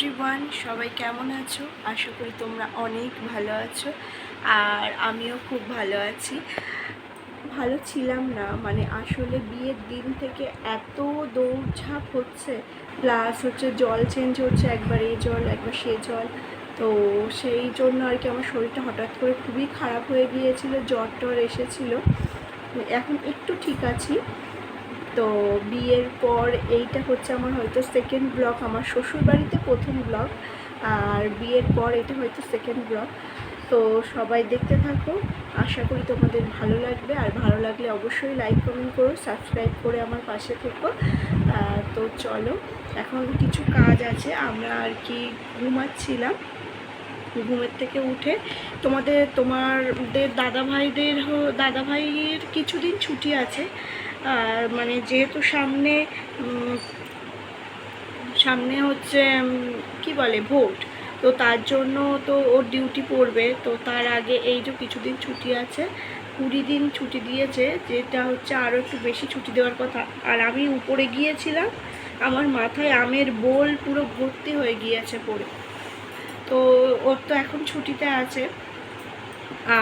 Everyone, সবাই কেমন আছো? আশা করি তোমরা অনেক ভালো আছো। আর আমিও খুব ভালো আছি। ভালো ছিলাম না, মানে আসলে বিয়ের দিন থেকে এত দৌড়ঝাঁপ হচ্ছে, প্লাস হচ্ছে জল চেঞ্জ হচ্ছে, একবার এই জল একবার সে জল। তো সেই জন্য আর কি আমার শরীরটা হঠাৎ করে খুবই খারাপ হয়ে গিয়েছিল, জ্বর টর এসেছিলো। এখন একটু ঠিক আছি। তো বিয়ের পর এইটা হচ্ছে আমার হয়তো সেকেন্ড ব্লগ, আমার শ্বশুরবাড়িতে প্রথম ব্লগ, আর বিয়ের পর এটা হয়তো সেকেন্ড ব্লগ। তো সবাই দেখতে থাকো, আশা করি তোমাদের ভালো লাগবে। আর ভালো লাগলে অবশ্যই লাইক কমেন্ট করো, সাবস্ক্রাইব করে আমার পাশে থেকো। তো চলো, এখন কিছু কাজ আছে, আমরা আর কি ঘুমাচ্ছিলাম। ঘুমের থেকে উঠে তোমাদের দাদাভাইয়ের কিছুদিন ছুটি আছে। আর মানে যেহেতু সামনে হচ্ছে কি বলে ভোট, তো তার জন্য তো ওর ডিউটি পড়বে। তো তার আগে এই যে কিছুদিন ছুটি আছে, 20 দিন ছুটি দিয়েছে, যেটা হচ্ছে আরও একটু বেশি ছুটি দেওয়ার কথা। আর আমি উপরে গিয়েছিলাম, আমার মাথায় আমের বোল পুরো ভর্তি হয়ে গিয়েছে পড়ে। তো ওর তো এখন ছুটিতে আছে,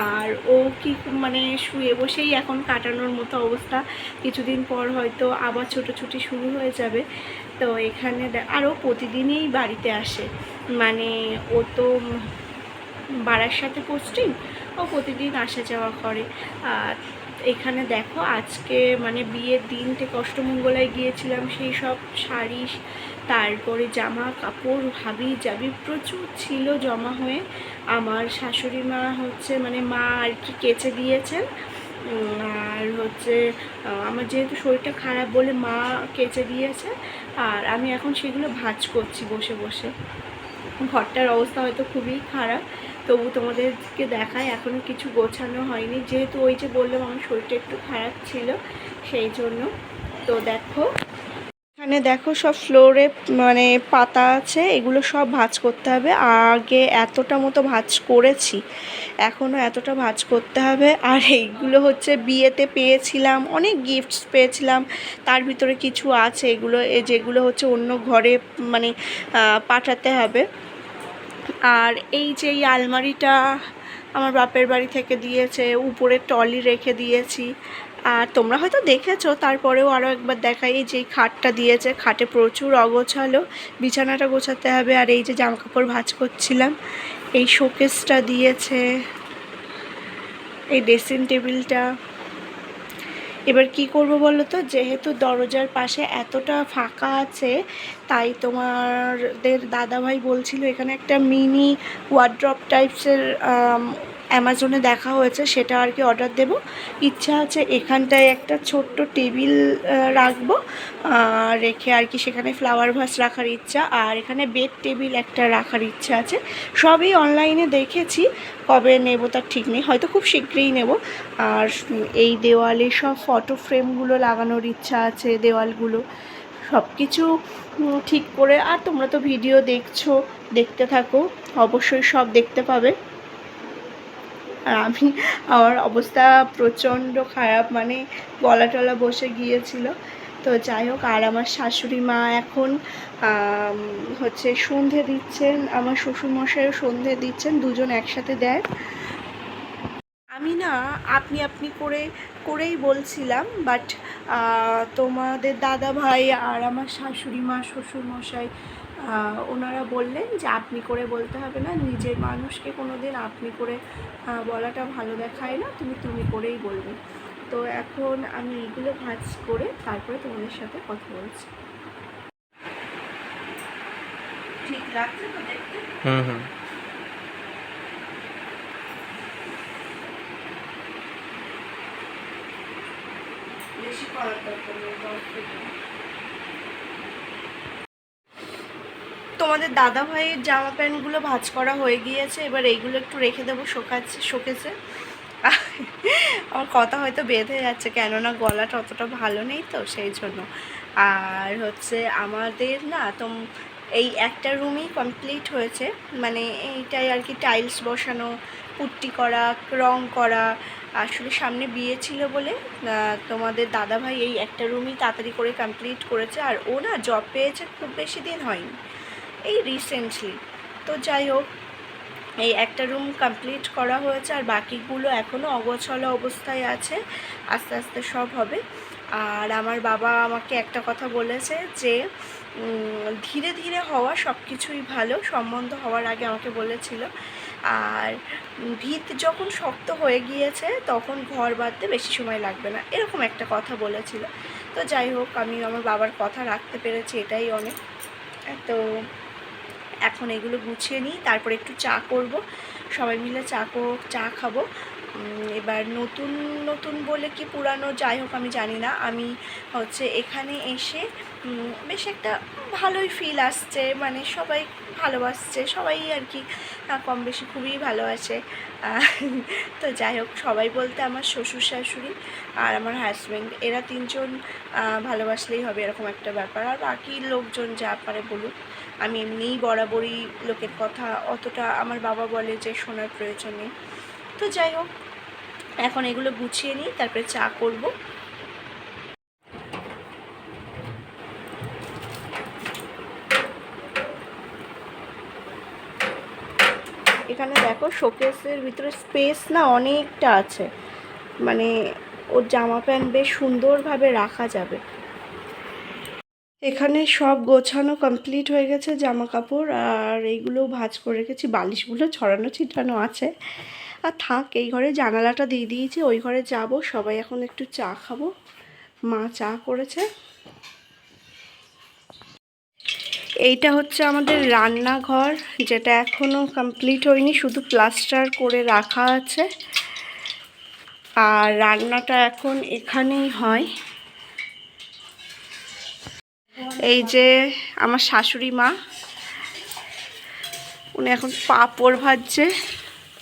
আর ও কি মানে শুয়ে বসেই এখন কাটানোর মতো অবস্থা। কিছুদিন পর হয়তো আবার ছোটোছুটি শুরু হয়ে যাবে। তো এখানে আরও প্রতিদিনই বাড়িতে আসে, মানে ও তো বারাসাতে পোস্টিং, ও প্রতিদিন আসা যাওয়া করে। আর এখানে দেখো, আজকে মানে বিয়ের দিন থেকে অষ্টমঙ্গলায় গিয়েছিলাম, সেই সব শাড়ি, তারপরে জামা কাপড় হাবি জাবি প্রচুর ছিল জমা হয়ে। আমার শাশুড়ি মা হচ্ছে মানে মা আর কি কেচে দিয়েছেন। আর হচ্ছে আমার যেহেতু শরীরটা খারাপ বলে মা কেচে দিয়েছে, আর আমি এখন সেগুলো ভাঁজ করছি বসে বসে। ঘরটার অবস্থা হয়তো খুবই খারাপ, তবু তোমাদেরকে দেখায়। এখনও কিছু গোছানো হয়নি, যেহেতু ওই যে বললাম আমার শরীরটা একটু খারাপ ছিল, সেই জন্য। তো দেখো, এখানে দেখো সব ফ্লোরে মানে পাতা আছে, এগুলো সব ভাঁজ করতে হবে। আগে এতটা মতো ভাঁজ করেছি, এখনও এতটা ভাঁজ করতে হবে। আর এইগুলো হচ্ছে বিয়েতে পেয়েছিলাম, অনেক গিফটস পেয়েছিলাম, তার ভিতরে কিছু আছে এগুলো, যেগুলো হচ্ছে অন্য ঘরে মানে পাঠাতে হবে। আর এই যে এই আলমারিটা আমার বাপের বাড়ি থেকে দিয়েছে, উপরে টলি রেখে দিয়েছি। আর তোমরা হয়তো দেখেছো, তারপরেও আরও একবার দেখাই। এই যে খাটটা দিয়েছে, খাটে প্রচুর অগোছালো, বিছানাটা গোছাতে হবে। আর এই যে জামাকাপড় ভাঁজ করছিলাম, এই শোকেসটা দিয়েছে, এই ড্রেসিং টেবিলটা। এবার কি করব বলো তো, যেহেতু দরজার পাশে এতটা ফাঁকা আছে, তাই তোমাদের দাদাভাই বলছিল এখানে একটা মিনি ওয়ার্ড্রপ টাইপসের অ্যামাজনে দেখা হয়েছে, সেটা আর কি অর্ডার দেব। ইচ্ছা আছে এখানটায় একটা ছোট্ট টেবিল রাখবো, রেখে আর কি সেখানে ফ্লাওয়ার ভাস রাখার ইচ্ছা, আর এখানে বেড টেবিল একটা রাখার ইচ্ছা আছে। সবই অনলাইনে দেখেছি, কবে নেব তার ঠিক নেই, হয়তো খুব শীঘ্রই নেব। আর এই দেওয়ালে সব ফটো ফ্রেমগুলো লাগানোর ইচ্ছা আছে, দেওয়ালগুলো সব কিছু ঠিক করে। আর তোমরা তো ভিডিও দেখছো, দেখতে থাকো, অবশ্যই সব দেখতে পাবে। আর আমার অবস্থা প্রচণ্ড খারাপ, মানে গলা টলা বসে গিয়েছিল। তো যাই হোক, আর আমার শাশুড়ি মা এখন হচ্ছে সন্ধে দিচ্ছেন, আমার শ্বশুরমশাইও সন্ধে দিচ্ছেন, দুজন একসাথে দেয়। আমি না আপনি আপনি করেই বলছিলাম, বাট তোমাদের দাদা ভাই আর আমার শাশুড়ি মা শ্বশুরমশাই ওনারা বললেন যে আপনি করে বলতে হবে না, নিজের মানুষকে কোনো দিন আপনি করে বলাটা ভালো দেখায় না, তুমি করেই বলবে। তো এখন আমি এইগুলো ভাঁজ করে তারপরে তোমাদের সাথে কথা বলছি। ঠিক লাগছে তো দেখতে? হুম। বেশি করার দরকার নেই। তোমাদের দাদা ভাইয়ের জামা প্যান্টগুলো ভাঁজ করা হয়ে গিয়েছে, এবার এইগুলো একটু রেখে দেবো শোকেসে। আমার কথা হয়তো বেঁধে যাচ্ছে, কেননা গলাটা অতটা ভালো নেই, তো সেই জন্য। আর হচ্ছে আমাদের না তো এই একটা রুমই কমপ্লিট হয়েছে, মানে এইটাই আর কি, টাইলস বসানো, পুট্টি করা, রং করা। আসলে সামনে বিয়ে ছিল বলে তোমাদের দাদাভাই এই একটা রুমই তাড়াতাড়ি করে কমপ্লিট করেছে। আর ও না জব পেয়েছে, খুব বেশি দিন হয়নি, এই রিসেন্টলি। তো যাই হোক, এই একটা রুম কমপ্লিট করা হয়েছে, আর বাকিগুলো এখনও অগোছালো অবস্থায় আছে, আস্তে আস্তে সব হবে। আর আমার বাবা আমাকে একটা কথা বলেছে যে ধীরে ধীরে হওয়া সব কিছুই ভালো, সম্বন্ধ হওয়ার আগে আমাকে বলেছিল। আর ভিত যখন শক্ত হয়ে গিয়েছে তখন ঘর বাঁধতে বেশি সময় লাগবে না, এরকম একটা কথা বলেছিল। তো যাই হোক, আমি আমার বাবার কথা রাখতে পেরেছি, এটাই অনেক। তো এখন এগুলো গুছিয়ে নিই, তারপরে একটু চা করব, সবাই মিলে চা খাবো। এবার নতুন নতুন বলে কি পুরানো, যাই হোক আমি জানি না, আমি হচ্ছে এখানে এসে বেশ একটা ভালোই ফিল আসছে, মানে সবাই ভালোবাসছে, সবাই আর কি কম বেশি খুবই ভালো আছে। তো যাই হোক, সবাই বলতে আমার শ্বশুর শাশুড়ি আর আমার হাজব্যান্ড, এরা তিনজন ভালোবাসলেই হবে, এরকম একটা ব্যাপার। আর বাকি লোকজন যা পারে বলুক, আমি এমনিই বরাবরই লোকের কথা অতটা আমার বাবা বলে যে শোনার প্রয়োজন নেই। তো যাই হোক, এখন এগুলো গুছিয়ে নিই, তারপরে চা করব। এখানে দেখো শোকেসের ভিতরে স্পেস না অনেকটা আছে, মানে ওর জামা প্যান্ট বেশ সুন্দরভাবে রাখা যাবে। এখানে সব গোছানো কমপ্লিট হয়ে গেছে, জামা কাপড় আর এইগুলো ভাঁজ করে রেখেছি, বালিশগুলো ছড়ানো ছিটানো আছে। আর থাক, এই ঘরে জানালাটা দিয়ে দিয়েছি, ওই ঘরে যাব, সবাই এখন একটু চা খাবো, মা চা করেছে। এইটা হচ্ছে আমাদের রান্নাঘর, যেটা এখনও কমপ্লিট হয়নি, শুধু প্লাস্টার করে রাখা আছে। আর রান্নাটা এখন এখানেই হয়। এই যে আমার শাশুড়ি মা, উনি এখন পাঁপড় ভাজছে,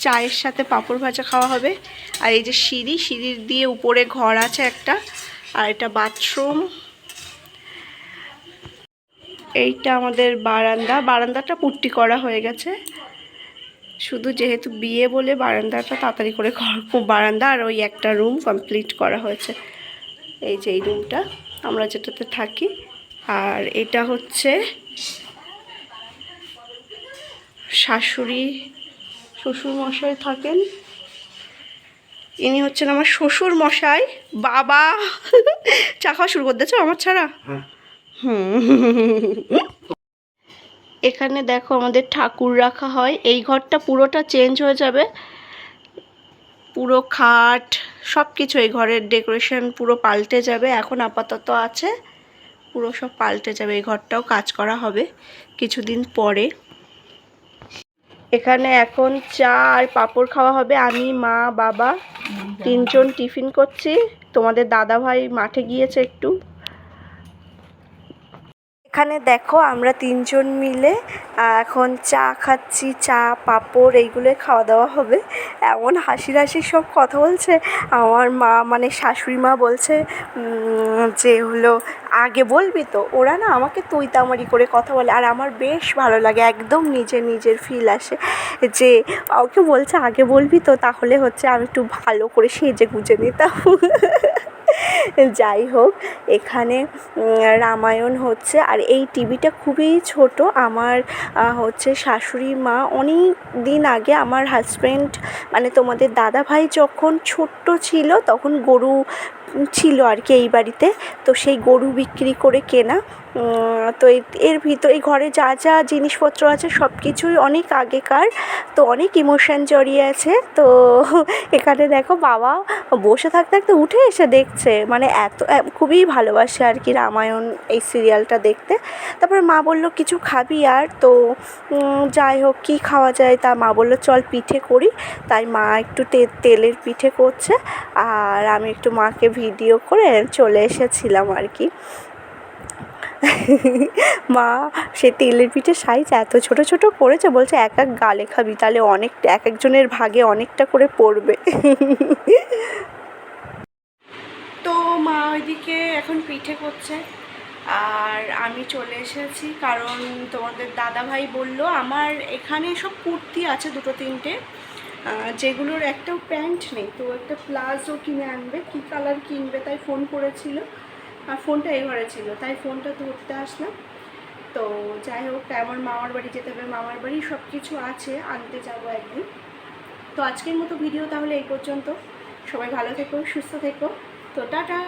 চায়ের সাথে পাঁপড় ভাজা খাওয়া হবে। আর এই যে সিঁড়ির দিয়ে উপরে ঘর আছে একটা, আর এটা বাথরুম। এইটা আমাদের বারান্দাটা পুট্টি করা হয়ে গেছে, শুধু যেহেতু বিয়ে বলে বারান্দাটা তাড়াতাড়ি করে বারান্দা আর ওই একটা রুম কমপ্লিট করা হয়েছে। এই যে এই রুমটা আমরা যেটাতে থাকি। আর এটা হচ্ছে শাশুড়ি শ্বশুর মশাই থাকেন, ইনি হচ্ছেন আমার শ্বশুর মশাই। বাবা চা খাওয়া শুরু করে দিয়েছো আমার ছাড়া। এখানে দেখো আমাদের ঠাকুর রাখা হয়, এই ঘরটা পুরোটা চেঞ্জ হয়ে যাবে, পুরো খাট সব কিছু, এই ঘরের ডেকোরেশন পুরো পাল্টে যাবে। এখন আপাতত আছে, পুরো সব পাল্টে যাবে, এই ঘরটাও কাজ করা হবে কিছুদিন পরে। এখানে এখন চা আর পাঁপড় খাওয়া হবে, আমি মা বাবা তিনজন টিফিন করছি, তোমাদের দাদা ভাই মাঠে গিয়েছে একটু। এখানে দেখো আমরা তিনজন মিলে এখন চা খাচ্ছি, চা পাঁপড় এইগুলোই খাওয়া দাওয়া হবে। এমন হাসির সব কথা বলছে আমার মা, মানে শাশুড়ি মা বলছে যে হলো আগে বলবি তো, ওরা না আমাকে তুই তামারি করে কথা বলে, আর আমার বেশ ভালো লাগে, একদম নিজের ফিল আসে যে ওকে বলছে আগে বলবি তো, তাহলে হচ্ছে আমি একটু ভালো করে সেজে গুজে নিতাম। যাই হোক, এখানে রামায়ণ হচ্ছে, আর এই টিভিটা খুবই ছোট। আমার হচ্ছে শাশুড়ি মা অনেক দিন আগে, আমার হাজব্যান্ড মানে তোমাদের দাদা ভাই যখন ছোট্ট ছিল তখন গরু ছিল আর কি এই বাড়িতে, তো সেই গরু বিক্রি করে কেনা। তো এর ভিতর এই ঘরে যা যা জিনিসপত্র আছে সব কিছুই অনেক আগেকার, তো অনেক ইমোশন জড়িয়ে আছে। তো এখানে দেখো বাবা বসে থাকতে থাকতে উঠে এসে দেখছে, মানে খুবই ভালোবাসে আর কি রামায়ণ এই সিরিয়ালটা দেখতে। তারপরে মা বলল কিছু খাবি আর, তো যাই হোক কী খাওয়া যায়, তা মা বলল চল পিঠে করি, তাই মা একটু তেলের পিঠে করছে, আর আমি একটু মাকে ভিডিও করে চলে এসেছিলাম আর কি। মা সে তেলের পিঠে সাইজ এত ছোট ছোট করেছে, বলছে এক গালে খাবি, তাহলে অনেকটা এক একজনের ভাগে অনেকটা করে পড়বে। তো মা ওইদিকে এখন পিঠে করছে, আর আমি চলে এসেছি, কারণ তোমাদের দাদাভাই বলল আমার এখানে সব কুর্তি আছে দুটো তিনটে, যেগুলোর একটাও প্যান্ট নেই, তো একটা প্লাজো কিনে আনবে, কী কালার কিনবে তাই ফোন করেছিল, আর ফোনটা এই ঘরে ছিল, তাই ফোনটা ধরতে আসলাম। তো যাই হোক, আমার মামার বাড়ি যেতে হবে, মামার বাড়ি সব কিছু আছে, আনতে যাবো একদিন। তো আজকের মতো ভিডিও তাহলে এই পর্যন্ত। সবাই ভালো থেকো, সুস্থ থেকো। তো টাটা।